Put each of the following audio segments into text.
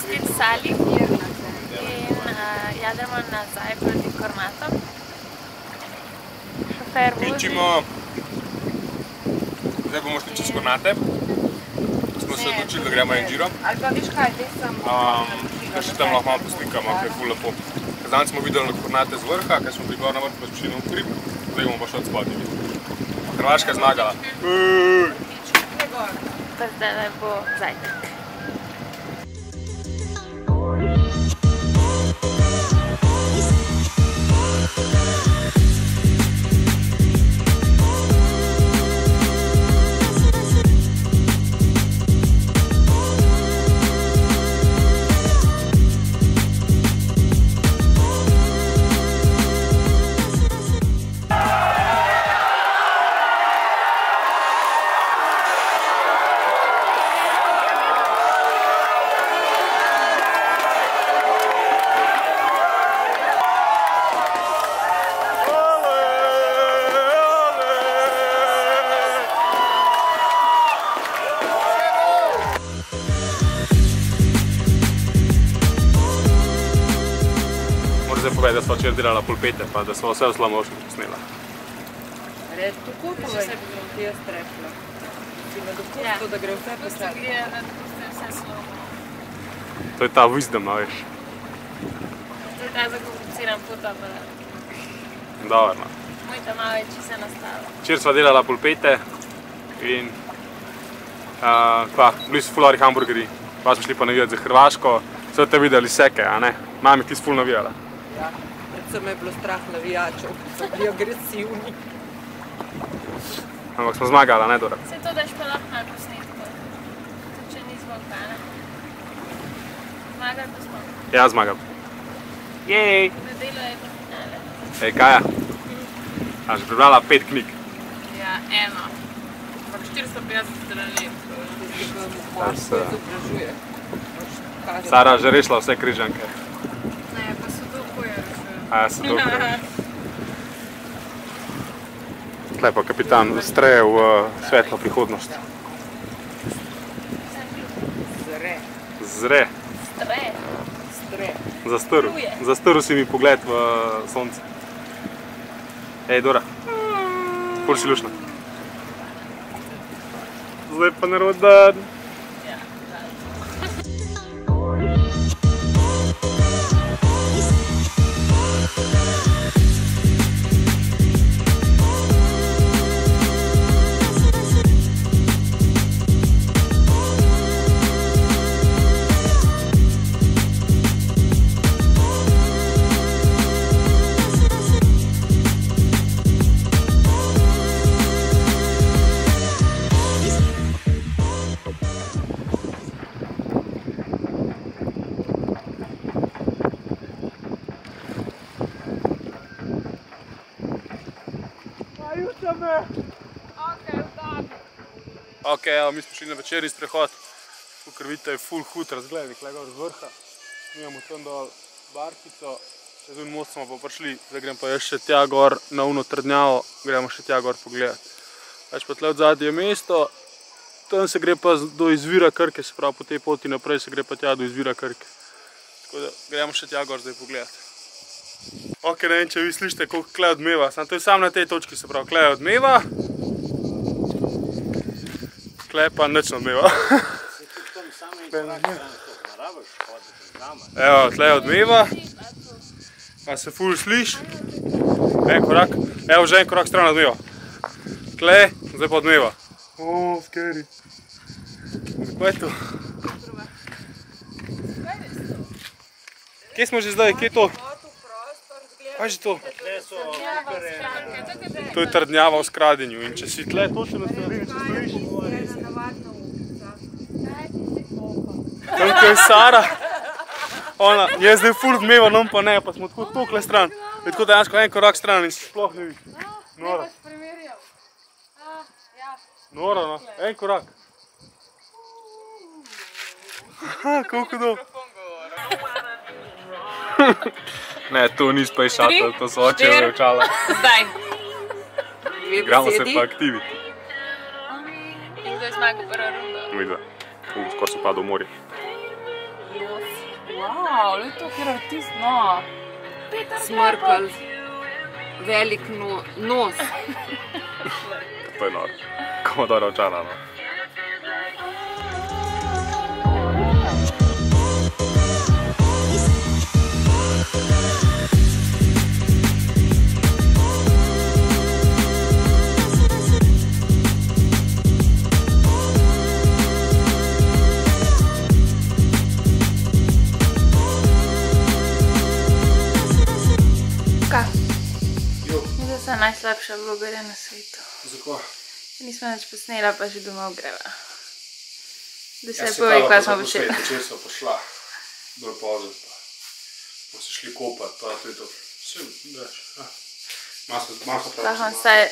spet Sali in jademo nazaj proti Kornatom. Šofer vozi. Kličimo. Zdaj bomo šli čez Kornate. Smo se odločili, da gremo en giro. Ali pa viš kaj, te sem... Kaj še tam lahko malo poslikamo, kaj je ful lepo. Zdaj smo videli Kornate z vrha, kaj smo bili gor na vrhu, pa smo šli na Ukrip. Zdaj bomo pa še od spodnji videli. Hrvaška je zmagala. Pa zdaj bo zajtrk. Zdaj povedati, da smo včeraj delala pulpete, pa da smo vse v slow-motion posnela. Tako povej, ti jaz rekla. Si na dopustu, da gre vse posneti. Gre na dopustu in vse slow-mo. To je ta wisdom, veš. To je ta zakompliciran fotoaparat. Dobro. Moj ta malo več se nastala. Včeraj sva delala pulpete in bili so fulari hamburgeri, pa smo šli pa navijati za Hrvaško. So te videli seke, a ne? Mami ti si ful navijala. Ja, predvsem je bilo strah navijačev, so bili agresivni. Ampak smo zmagala, ne Dora? Vse to daš pa lahko malo posnetko. Tudi če ni zvoka, ne? Zmagali pa smo. Ja, zmagam. Jej! Nedelo je pa finale. Ej, Kaja? A že prebrala 5 knjig? Ja, eno. Ampak 450 strani. Izobražuje. Sara že rešila vse križanke. Ne, pa Sudoku je rešil. A ja, Sudoku. Tle pa kapitan streje v svetlo prihodnost. Zre. Zre. Stre. Stre. Zastrl si mi pogled v sonce. Ej, Dora. Ful si lušna. Zdaj pa narod dan. Ok, evo, mi smo šli na večerni sprehod. Kakor vidite je ful hud razgled, tukaj gor z vrha. Mi imamo tam dol barkico, čez un most smo pa prišli, zdaj grem pa jaz še tja gor na uno trdnjavo, gremo še tja gor pogledat. Več pa tle od zadnje je mesto, tam se gre pa do izvira Krke, se pravi po tej poti naprej se gre pa tja do izvira Krke. Tako da gremo še tja gor zdaj pogledat. Ok, ne vem, če vi slišite, koliko tle odmeva, samo to je samo na tej točki, se pravi, tle odmeva. Tle pa nič odmeva. Evo, tle odmeva. Pa se ful sliš. En korak, evo že en korak stran odmeva. Tle, zdaj pa odmeva. O, scary. Kako je to? Kje smo že zdaj, kje je to? Kaj je že to? To je trdnjava v Skradenju in če si tle točno na sredini, če stojiš. Tam, ko je Sara, ona je zdaj ful odmeva, nam pa ne, pa smo tako tokle stran. Je tako dejansko en korak stran in si sploh ne vidiš. Nora. Nora, no, en korak. Koliko do? Ne, to ni Space Shuttle, to so očeve očala. Zdaj. Igramo se pa Activity. In kdo je zmagal prva runda? Midva. Skoro so padel v morje. Los. Wow, le to, kjer artist, no. Smrkelj. Velik nos. To je noro. Komodora očala, no. Midva sva najslabša vlogerja na svetu. Zakaj? Nismo nič posnela, pa že domov greva. Da se povej, kaj smo počeli. Včeraj sva prišla, dol pozor, pa smo se šli kopat, pa to je to. Vse, dač, masa pravi. Lahko vam vsaj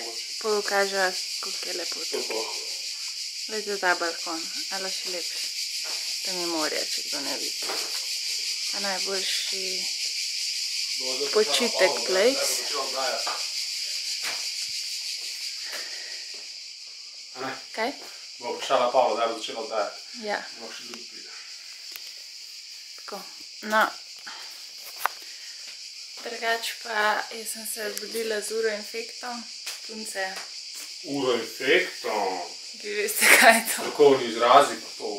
pokaževa, koliko je lepo to. Glejte ta balkon, ali še lepši. Tam je morje, če kdo ne vidi. Ta najboljši počitek place. Kaj? Bo prišla Pavla, da bo začela oddajati. Ja. Bo še drugi pride. Tako, no. Drugač pa, jaz sem se zbudila z uroinfektom, punce. Uroinfektom? Vi veste, kaj je to? Strokovni izrazi pa to.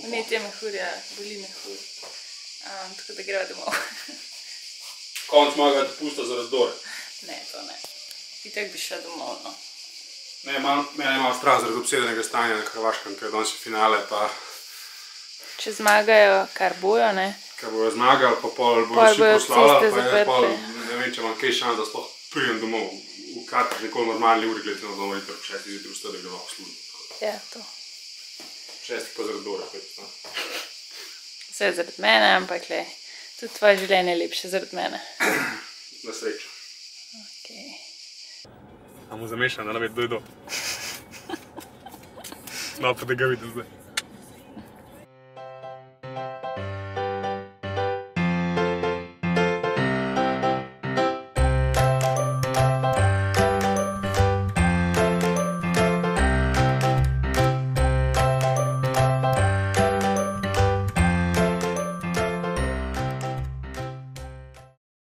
Ne, te me hurja, boli me hur. Tako da greva domov. Konc mojega dopusta za razdore. Ne, to ne. Itak bi šla domov, no. Ne, mene je malo strah zaradi obsedenega stanja na Hrvaškem, ker je danes finale, pa... Če zmagajo, kar bojo, ne? Ker bojo zmagali, pa pol bojo vsi poslala, pa je pol, ne vem, če imam kaj šans, da sploh pridem domov v kakršnikoli normalni uri, gledajte na domov, itak 6 zjutraj vstati, da lahko služim. Ja, to. 6 pa zaradi dore, pet. Vse je zaradi mene, ampak le, tudi tvoje življenje je lepše zaradi mene. Na srečo. Okej. A mu zamešam, da ne ve, kdo je do. No, pa da ga vidim zdaj.